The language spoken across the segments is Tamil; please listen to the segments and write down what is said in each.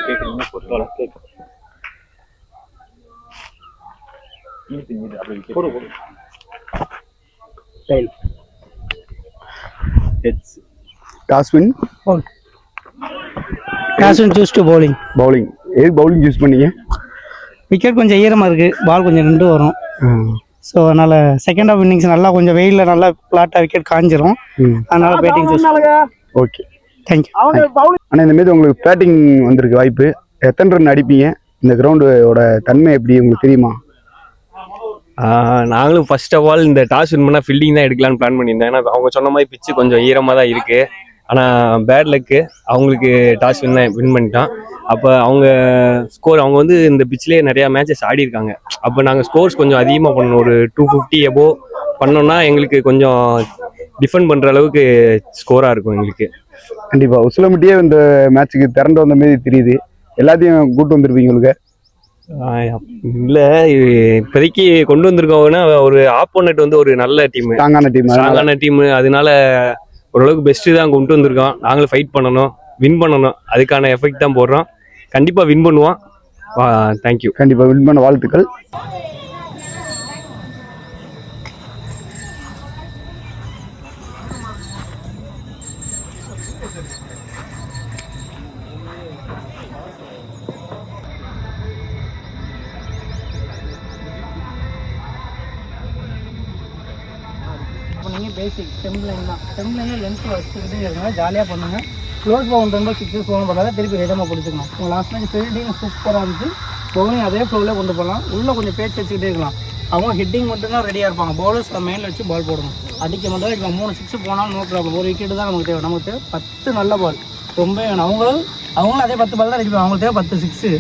கேக்குறீங்க பொறுத்தவரை கேக்கு சூஸ் டு பவுலிங். பவுலிங் எது பவுலிங் யூஸ் பண்ணீங்க? விக்கெட் கொஞ்சம் ஈரமாக இருக்குது, பால் கொஞ்சம் நின்று வரும். ஸோ அதனால் செகண்ட் ஆஃப் இன்னிங்ஸ் நல்லா கொஞ்சம் வெயிலில் நல்லா பிளாட்டாக விக்கெட் காஞ்சிரும். அதனால் பேட்டிங் சூஸ். Okay, thank you. ஆனால் இந்தமாரி உங்களுக்கு பேட்டிங் வந்திருக்கு வாய்ப்பு. எத்தனை ரன் அடிப்பீங்க? இந்த கிரவுண்டோட தன்மை எப்படி உங்களுக்கு தெரியுமா? நாங்களும் ஃபர்ஸ்ட் ஆஃப் ஆல் இந்த டாஸ் வின் பண்ணால் ஃபீல்டிங் தான் எடுக்கலான்னு பிளான் பண்ணியிருந்தேன். ஏன்னா அவங்க சொன்ன மாதிரி பிச்சு கொஞ்சம் ஈரமாக தான் இருக்குது. ஆனால் பேட் லக்கு அவங்களுக்கு டாஸ் வின் பண்ணிட்டான். அப்போ அவங்க அவங்க வந்து இந்த பிச்சிலே நிறையா மேட்சஸ் ஆடி இருக்காங்க. அப்போ நாங்கள் ஸ்கோர்ஸ் கொஞ்சம் அதிகமாக பண்ணணும். ஒரு 250 எபோவ் பண்ணோம்னா எங்களுக்கு கொஞ்சம் டிஃபெண்ட் பண்ணுற அளவுக்கு ஸ்கோராக இருக்கும் எங்களுக்கு. கண்டிப்பாக உசிலம்பட்டியே இந்த மேட்சுக்கு திறந்து வந்த மாதிரி தெரியுது. எல்லாத்தையும் கூட்டு வந்துருப்பீங்க உங்களுக்கு? இல்லை, இப்போதைக்கு கொண்டு வந்திருக்கோங்கன்னா ஒரு ஆப்போனட் வந்து ஒரு நல்ல டீம், ஸ்ட்ராங்கான டீம். அதனால ஓரளவுக்கு பெஸ்ட்டு தான் கொண்டு வந்திருக்கோம். நாங்களும் ஃபைட் பண்ணணும், வின் பண்ணணும். அதுக்கான எஃபெக்ட் தான் போடுறோம். கண்டிப்பாக வின் பண்ணுவோம். தேங்க்யூ. கண்டிப்பாக வின் பண்ண வாழ்த்துக்கள். நீங்கள் பேசிக் ஸ்டெம் லைன் தான். ஸ்டெம் லைனில் லென்த் வச்சுக்கிட்டே இருங்க, ஜாலியாக பண்ணுங்கள். க்ளோஸ் பவுண்ட் ரொம்ப 6 போகணும் பண்ணாத திருப்பி ரிதமாக பிடிச்சிக்கணும். உங்கள் லாஸ்ட் மேட்ச் ஃபீல்டிங் சூப்பராக இருந்துச்சு. பவுலிங் அதே ஃப்ளோவில் கொண்டு போகலாம். உள்ளே கொஞ்சம் பேச்சு வச்சுக்கிட்டே இருக்கலாம். அவங்க ஹிட்டிங் மட்டும்தான் ரெடியாக இருப்பாங்க. பவுலர்ஸ் மெயினில் வச்சு பால் போடணும். அடிக்க மட்டும் தான் இப்போ 3 6 போனாலும் நோ ப்ராப்ளம். ஒரு விக்கெட்டு தான் நமக்கு தேவை. நமக்கு தேவை 10 நல்ல பால், ரொம்ப வேணும். அவங்களும் அதே 10 பால் தான் அடிப்பாங்க. அவங்களுக்கு தேவை 10 6.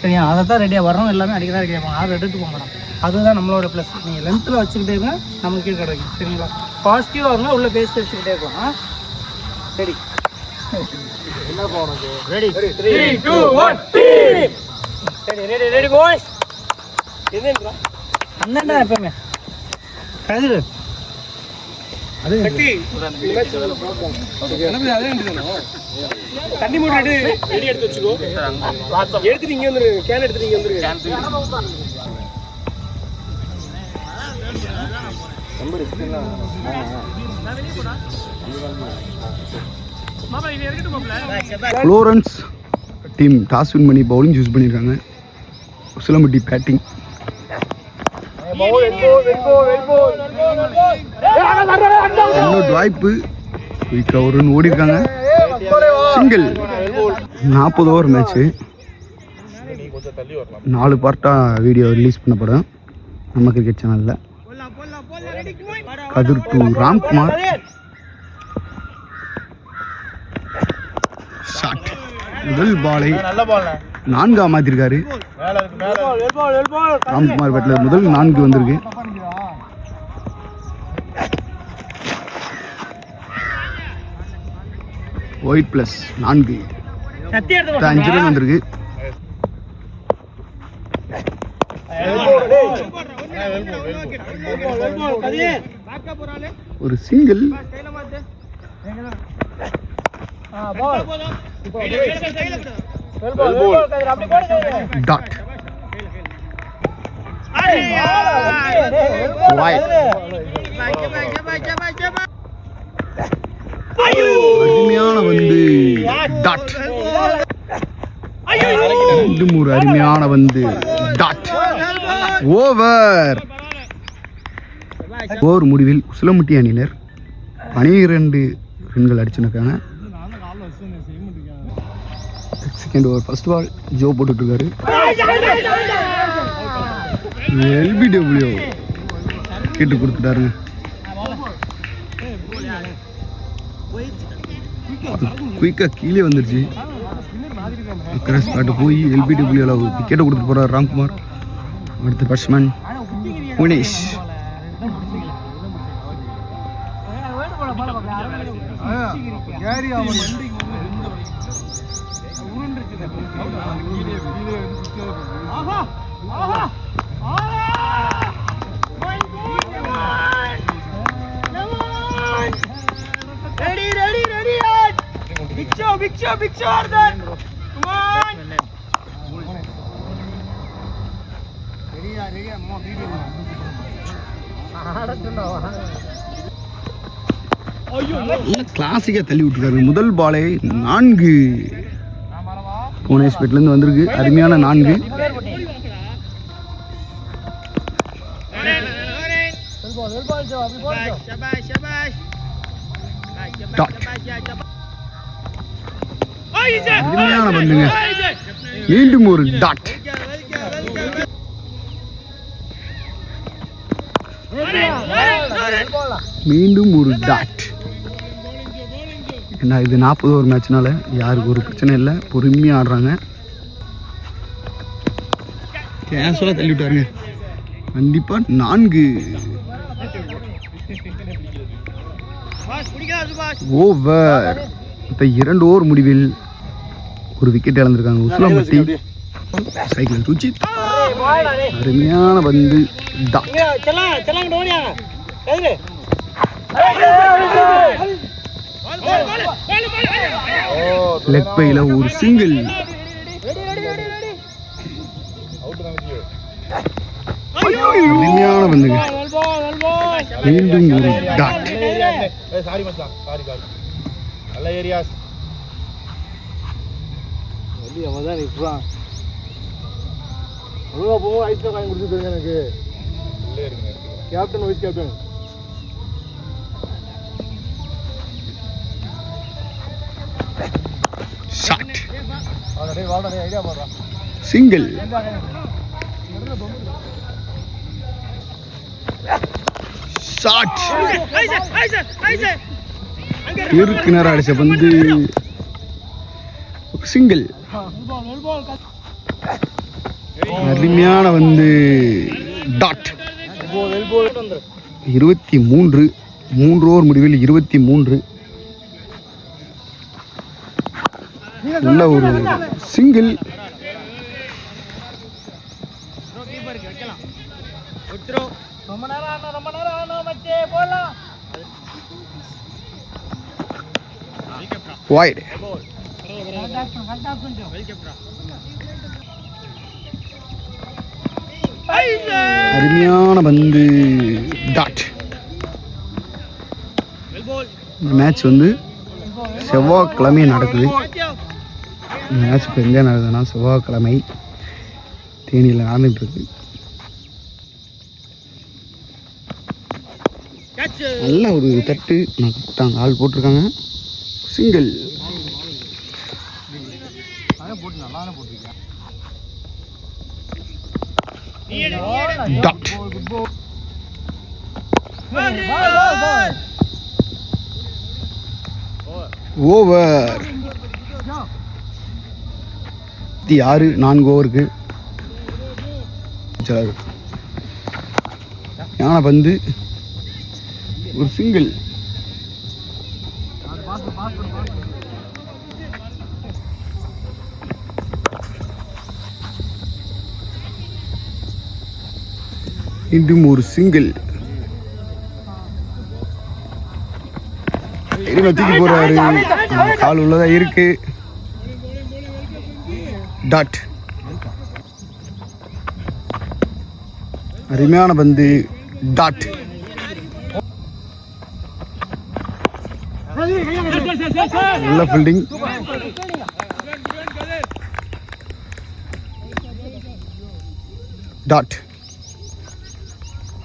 சரியா? அதை தான் ரெடியாக வரணும். எல்லாமே அடிக்க தான் ரெடியாக இருப்பாங்க. 6 எடுத்து போக மாட்டாங்க. அதுதான் நம்மளோட ப்ளஸ். நீங்கள் லென்த்தில் வச்சுக்கிட்டே இருங்க, நமக்கு கீழே கிடைக்கும். சரிங்களா? பாசிட்டிவாக இருங்க, உள்ளே பேசி வச்சுக்கிட்டே இருக்கலாம். ரெடி? என்ன போனது? Ready 3 2 1 ready ready ready boys. என்னடா அண்ணா எப்பமே கதிரு அது சக்தி தண்ணி மூட்டை ரெடி எடுத்து வச்சுக்கோ. எடுத்துட்டு இங்கே வந்துரு. கேன் எடுத்துட்டு இங்கே வந்துரு. ஃப்ளோரன்ஸ் டீம் டாஸ் வின் பண்ணி பவுலிங் சூஸ் பண்ணியிருக்காங்க. உசிலம்பட்டி பேட்டிங். இன்னொரு வாய்ப்பு. ஒரு ரன் ஓடி இருக்காங்க. சிங்கிள். 40 over match. 4 பார்ட்டாக வீடியோ ரிலீஸ் பண்ணப்படும் நம்ம கிரிக்கெட் சேனலில். கதிர் டு ராம்குமார். ஷாட். முதல் பாலை 4 மாத்திருக்காரு ராம்குமார். பேட்டில் முதல் 4 வந்திருக்கு. ஒயிட் பிளஸ் 4 5 ரன் வந்திருக்கு. ஒரு சிங்கிள். டாட். அருமையான வந்து டாட். மீண்டும் ஒரு அருமையான வந்து டாட். ஓவர். ஓவர் முடிவில் உசிலம்பட்டி அணியினர் 12 ரன்கள் அடிச்சுருக்காங்க. Second over first ball Joe போட்டுட்டு இருக்காரு. LBW கேட்டு கொடுத்துட்டாருங்க. குயிக்காக கீழே வந்துருச்சு. கிராஸ் காட்டு போய் LBW விக்கெட்டை கொடுத்துட்டு போறார் ராம்குமார். அடுத்த batsman Punesh. Big show, Ardan. Come on. கிளாசிக்காக தள்ளி விட்டுருக்காரு. முதல் பாலே 4 புவனேஸ்பேட்லேருந்து வந்திருக்கு. அருமையான 4. அருமையான பந்துங்க. மீண்டும் ஒரு டாட். மீண்டும் ஒரு டாட். ஏன்னா இது 40 ஓவர் மேட்ச்னால யாருக்கு ஒரு பிரச்சனை இல்லை, பொறுமையாக ஆடுறாங்க. கேஷுவலாக தள்ளி விட்டாருங்க. கண்டிப்பாக 4 ஓவர். இப்போ 2 ஓவர் முடிவில் ஒரு விக்கெட் இழந்திருக்காங்க உஸ்லாம்பட்டி. சைக்கிள் தூச்சி அருமையான பந்து டாட். லெக் பையில ஒரு சிங்கிள். அருமையான பந்துங்க. மீண்டும் ஒரு dot. Captain vice captain shot. Single. Shot. இருக்கு நேரம் அடிச்ச பந்து சிங்கிள். அருமையான வந்து டாட். 23. 3 ஓவர் முடிவில் 23. நல்ல ஒரு சிங்கிள். வைட். அருமையான பந்து டாட். மேட்ச் வந்து செவ்வாய்க்கிழமை நடக்குது. மேட்ச் இப்போ எங்கே நடக்குதுன்னா செவ்வாய்க்கிழமை தேனியில் நடந்துட்டுருக்கு. நல்ல ஒரு தட்டு நட்டாங்க, ஆள் போட்டிருக்காங்க. சிங்கிள். டாட். ஓவர். 6. 4 ஓவருக்கு யானை பந்து ஒரு சிங்கிள். மீண்டும் ஒரு சிங்கிள். தூக்கி போறாரு, கால் உள்ளதா இருக்கு. டாட். அருமையான பந்து டாட். நல்ல fielding. Dot.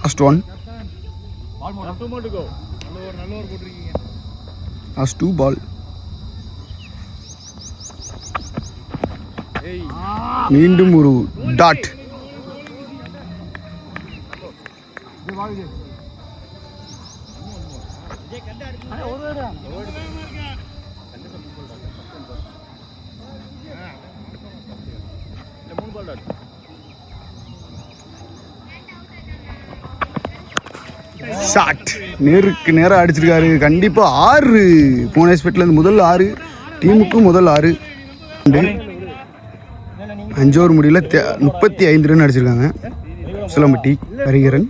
Last one. Last 2 பால். மீண்டும் ஒரு டாட். ஷாட். நேருக்கு நேரம் அடிச்சிருக்காரு. கண்டிப்பா 6 புவனேஸ்பேட்லேருந்து முதல் 6 டீமுக்கும் முதல் 6. 5 ஓவர் முடியல 35 ரன் அடிச்சிருக்காங்க உசிலம்பட்டி ஹரிகரன்.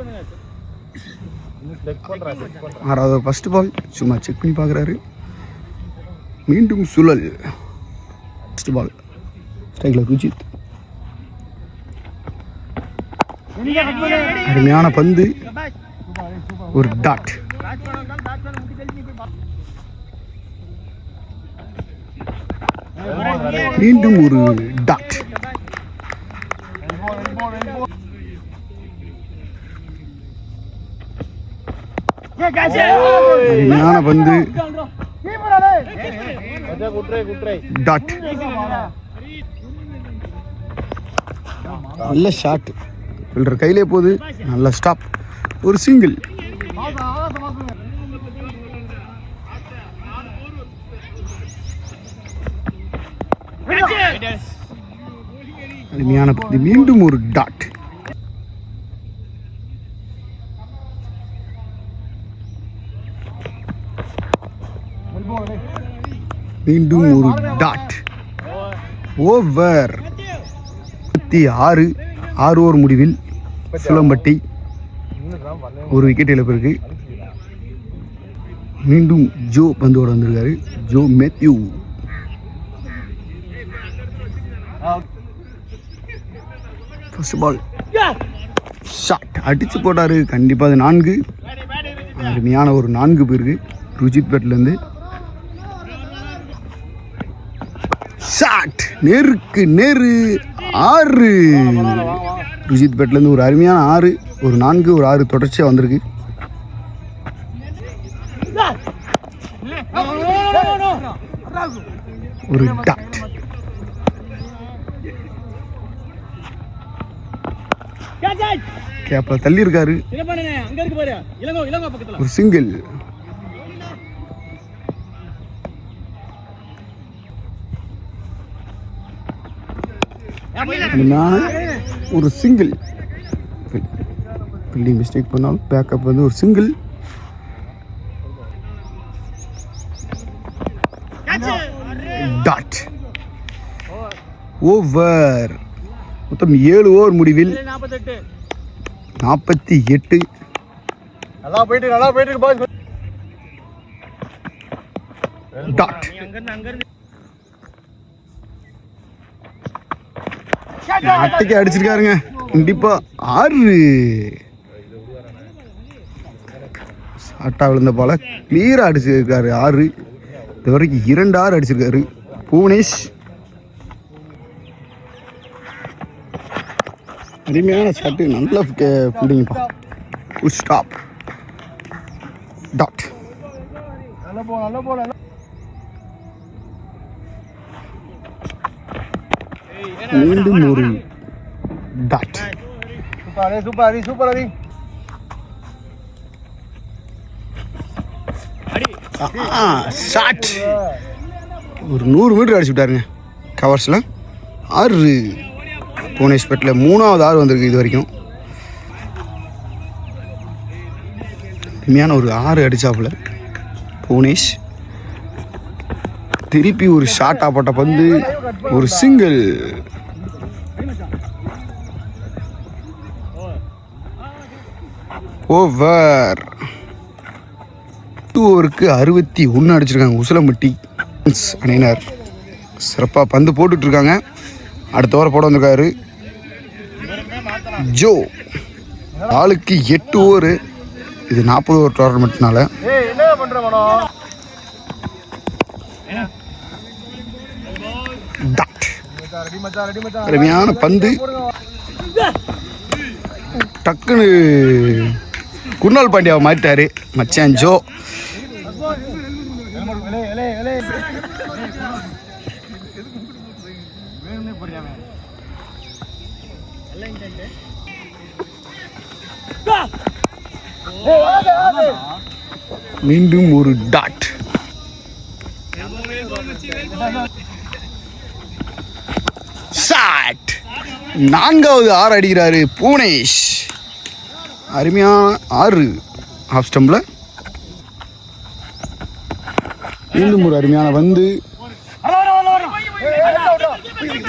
6வது ஃபர்ஸ்ட் பால் சும்மா செக் பண்ணி பார்க்குறாரு. மீண்டும் சுழல். ஃபர்ஸ்ட் பால் ஸ்ட்ரைக்கில் ருஜித். அருமையான பந்து, ஒரு டாட். மீண்டும் ஒரு டாட். அருமையான பந்து, டாட். நல்ல ஷாட், ஃபீல்டர் கையிலே போகுது, நல்ல ஸ்டாப், ஒரு சிங்கிள். அருமையான பந்து, மீண்டும் ஒரு டாட். மீண்டும் ஒரு டாட். ஓவர். 6 ஓவர் முடிவில் சுலம்பட்டி ஒரு விக்கெட் இழப்பு இருக்கு. மீண்டும் ஜோ பந்தோட வந்திருக்காரு, Joe Matthew. First ball shot அடிச்சு போட்டாரு, கண்டிப்பா அது 4. அருமையான ஒரு 4 பேருக்கு ருஜித் பேட்லேருந்து. ஷாட் நேருக்கு நேரு 6. ருஜித் பேட்லேருந்து ஒரு அருமையான 6, ஒரு 4, ஒரு 6 தொடர்ச்சியாக வந்திருக்கு. ஒரு டாட். கேப்ல தள்ளி இருக்காரு, ஒரு சிங்கிள். ஒரு சிங்கிள். ஃபீல்டிங் மிஸ்டேக் பண்ணாலும் பேக்கப் வந்து ஒரு சிங்கிள். டாட். ஓவர். மொத்தம் 7 ஓவர் முடிவில் 48. நல்லா போயிட்டு பாஸ். டாட். அட்டைக்கு அடிச்சிருக்காருங்க, கண்டிப்பா 6. ஷார்ட்டா விழுந்த போல கிளியரா அடிச்சிருக்காரு 6. இது வரைக்கும் 2 6 அடிச்சிருக்காரு புவனேஷ். அருமையான ஷாட்டு, நல்ல ஃபீல்டிங்ப்பா. Full stop. டாட். மீண்டும் ஒரு டாட். சூப்பர். ஷாட். ஒரு 100 மீட்டர் அடிச்சு விட்டாருங்க கவர்ஸில். 6. புவனேஷ் பேட்டில் 3வது 6 வந்திருக்கு இது வரைக்கும். உண்மையான ஒரு 6 அடிச்சாப்புல புவனேஷ். திருப்பி ஒரு ஷார்ட் ஆப்பட்ட பந்து, ஒரு சிங்கிள். ஓவர். 2 ஓவருக்கு 61 அடிச்சிருக்காங்க உசிலம்பட்டி அணியினர். சிறப்பாக பந்து போட்டுட்டு இருக்காங்க. அடுத்த ஓவர் போட வந்திருக்காரு ஜோ. ஆளுக்கு 8 ஓவர். இது 40 ஓவர் டோர்னமெண்ட்னால. டாட். அருமையான பந்து, டக்குன்னு குர்னால் பாண்டியாவை மாட்டாரு மச்சான் ஜோ. மீண்டும் ஒரு டாட். ஷாட். 4வது 6 அடிக்கிறாரு புவனேஷ். அருமையான 6 ஆஃப் ஸ்டம்பில். மீண்டும் ஒரு அருமையான பந்து,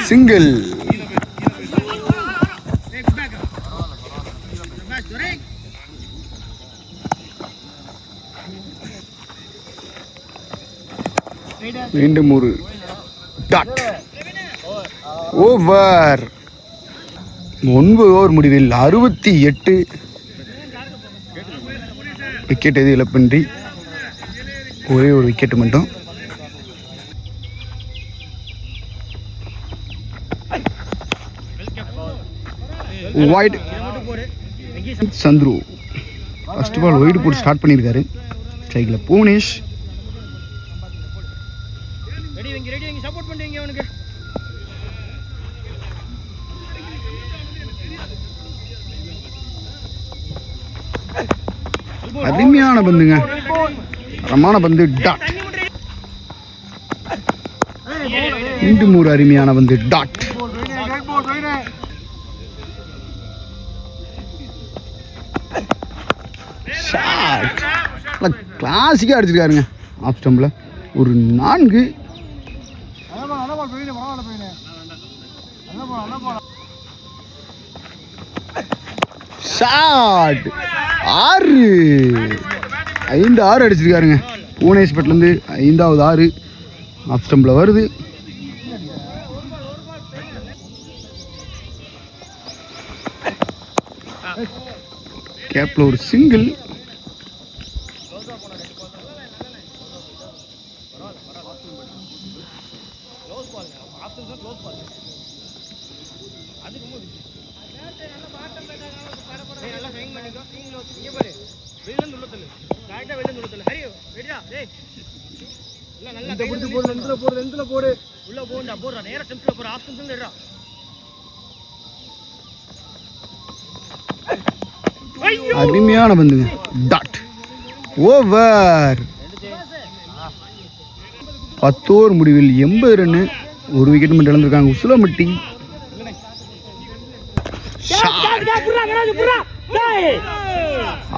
சிங்கிள். மீண்டும் ஒரு டாட். ஓவர். 9 ஓவர் முடிவில் 68 விக்கெட் எது இழப்பின்றி ஒரே ஒரு விக்கெட் மட்டும். Wide Chandru first ball wide போட்டு ஸ்டார்ட் பண்ணியிருக்காரு. ஸ்ட்ரைக்கில் புவனேஷ். அருமையான பந்துங்க, தரமான பந்து. டாட். மீண்டும் ஒரு அருமையான பந்து. டாட். கிளாசிக்காக அடிச்சிருக்காருங்க ஆஃப் ஸ்டம்பில். ஒரு 4. ஷாட். 6. 5-6 அடிச்சிருக்காருங்க புவனேஸ்பேட்லேருந்து. 5வது 6 ஆஃப் ஸ்டம்பில் வருது. கேப்பில் ஒரு சிங்கிள். அருமையான பந்துங்க. டாட். ஓவர். 10 ஓவர் முடிவில் 80 ரன், ஒரு விக்கெட் மட்டும் இழந்திருக்காங்க உசிலம்பட்டி.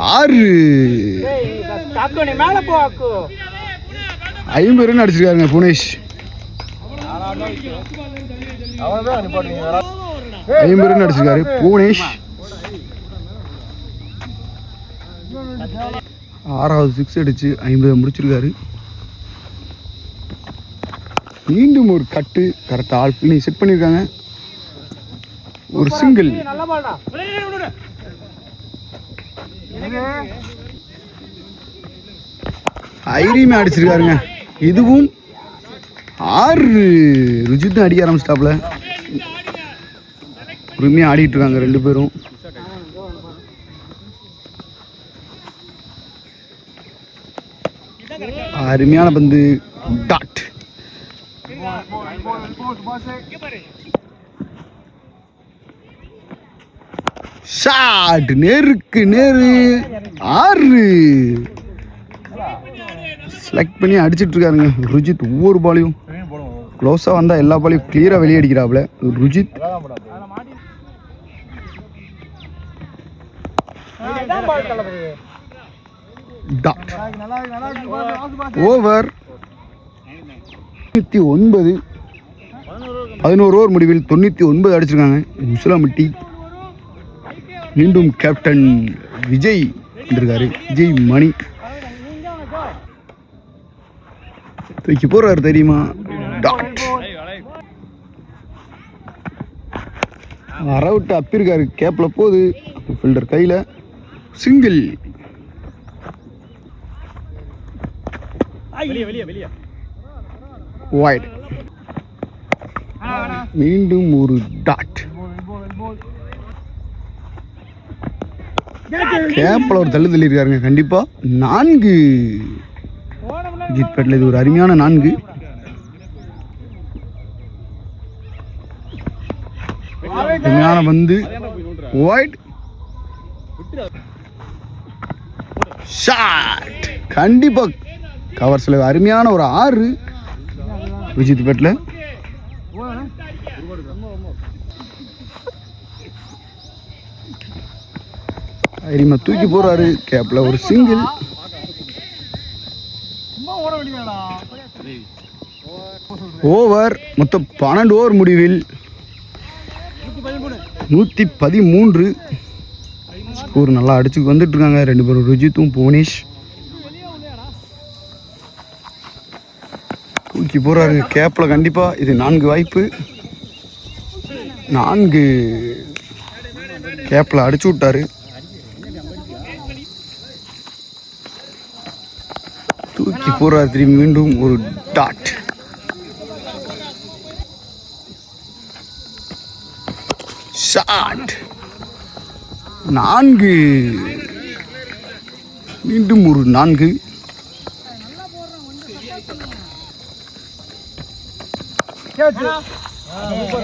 6. 50 ரன் அடிச்சிருக்காருங்க புவனேஷ். 50 ரன் அடிச்சிருக்காரு புவனேஷ். 6வது 6 அடிச்சு 50 முடிச்சிருக்காரு. மீண்டும் ஒரு கட்டு கரெக்டாக ஆல் பண்ணி செட் பண்ணியிருக்காங்க. ஒரு சிங்கிள். ஐரியுமே அடிச்சிருக்காருங்க. இதுவும் 6. ருஜித் தான் அடிக்க ஆரம்பிச்சிட்டாப்ல. உரிமையாக ஆடிட்டு இருக்காங்க 2 பேரும். அருமையான பந்து. டாட். ஷாட். நேருக்கு நேரு. 6. செலக்ட் பண்ணி அடிச்சிட்டு இருக்காருங்க ருஜித். ஒவ்வொரு பாலையும் க்ளோஸாக வந்தால் எல்லா பாலையும் கிளியராக வெளியே அடிக்கிறாப்புல ருஜித். டாட். ஓவர். 99. 11 ஓவர் முடிவில் 99 அடிச்சிருக்காங்க உசிலம்பட்டி. மீண்டும் கேப்டன் விஜய் வந்திருக்காரு. விஜய் மணி தூக்கி போறாரு தெரியுமா. டாட். அரவுட்டு அப்பிருக்காரு. கேப்ல போகுது. ஃபீல்டர் கையில். சிங்கிள். வைட். மீண்டும் ஒரு டாட். கேப்ல ஒரு தள்ளி இருக்காருங்க. கண்டிப்பா 4. விஜித் பேட்டில் இது ஒரு அருமையான 4. அருமையான பந்து. வைட். ஷாட். கண்டிப்பா கவர்ஸ்ல அருமையான ஒரு 6 விஜித் பேட்டில். ஐரிமா தூக்கி போறாரு. கேப்ல ஒரு சிங்கிள். ஓவர். மொத்தம் 12 ஓவர் முடிவில் 113. ஸ்கோர் நல்லா அடிச்சு வந்துட்டு இருக்காங்க 2 பேரும், ருஜித்தும் புவனேஷ். தூக்கி போறாருங்க கேப்ல. கண்டிப்பா இது 4 வாய்ப்பு. 4. கேப்பில் அடிச்சு விட்டாரு. தூக்கி போறாரு. திரும்பி மீண்டும் ஒரு டாட். ஷாட். 4. மீண்டும் ஒரு 4.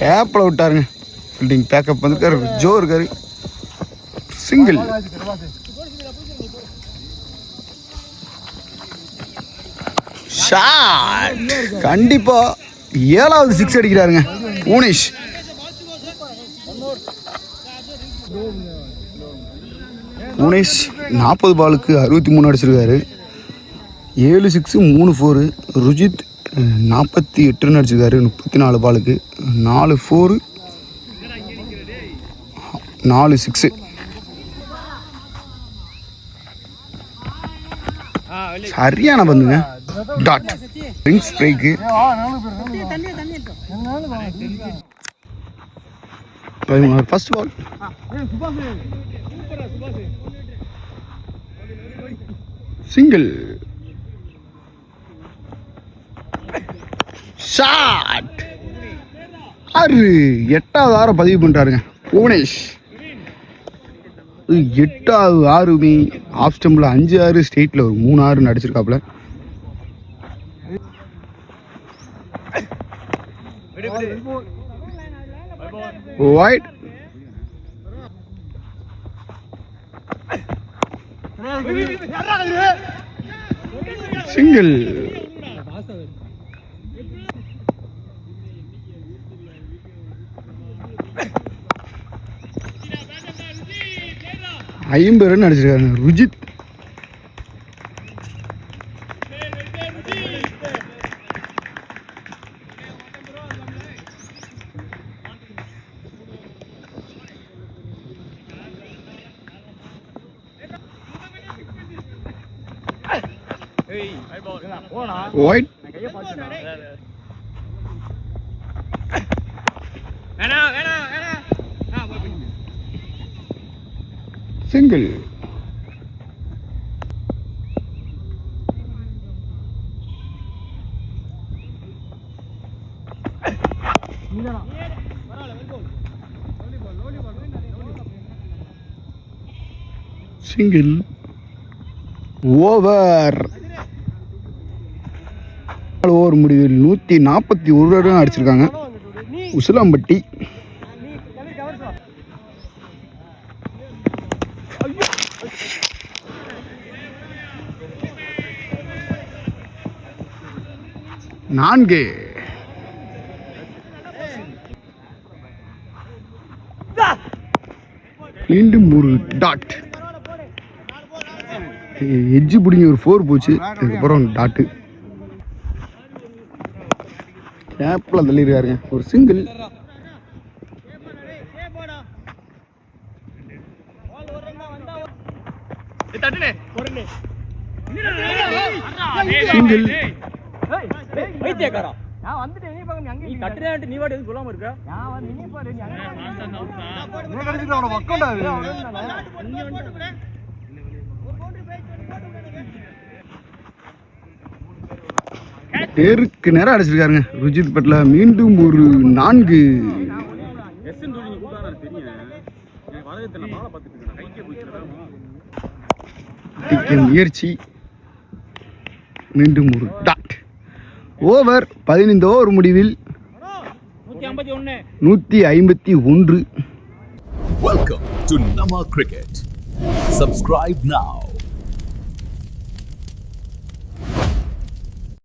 கேப்பில் விட்டாருங்க. ஃபீல்டிங் பேக்கப் வந்துருக்காரு. ஜோ இருக்காரு. சிங்கிள். ஷாட். கண்டிப்பா 7வது 6 அடிக்கிறாருங்க புவனேஷ். புவனேஷ் 40 பாலுக்கு 63 அடிச்சிருக்காரு. 7 6 3 4. ருஜித் 48 ரன் அடிச்சிருக்காரு 34 பாலுக்கு. 4 4 4 6. சரியான பந்துங்க. டாட். ரிங்ஸ் பிரேக்கு. First ball. சிங்கிள். ஷாட். 8வது 6 பதிவு பண்ணிட்டாருங்க புவனேஷ். 8வது 6 ஆஃப் ஸ்டம்பில் 5 6 ஸ்டேட்டில் ஒரு 3 6 அடிச்சிருக்காப்புல. வைட். சிங்கிள். ஐம்பது ரன் அடிச்சிருக்காரு ருஜித். White. Single. Single. Over. Over முடிவில் 141 ரன் அடிச்சிருக்காங்க உசிலம்பட்டி. நான்கு. மீண்டும் ஒரு டாட். எட்ஜு பிடிங்கி ஒரு 4 போச்சு. அதுக்கப்புறம் டாட்டு. கேப்பில் தள்ளிருக்காருங்க ஒரு சிங்கிள். சிங்கிள். நேருக்கு நேரம் அடிச்சிருக்காருங்க ருஜித் பட்ல. மீண்டும் ஒரு 4. முயற்சி. மீண்டும் ஒரு டாட். ஓவர் 15 ஓவர் முடிவில் 151. Welcome to Nama Cricket. Subscribe now.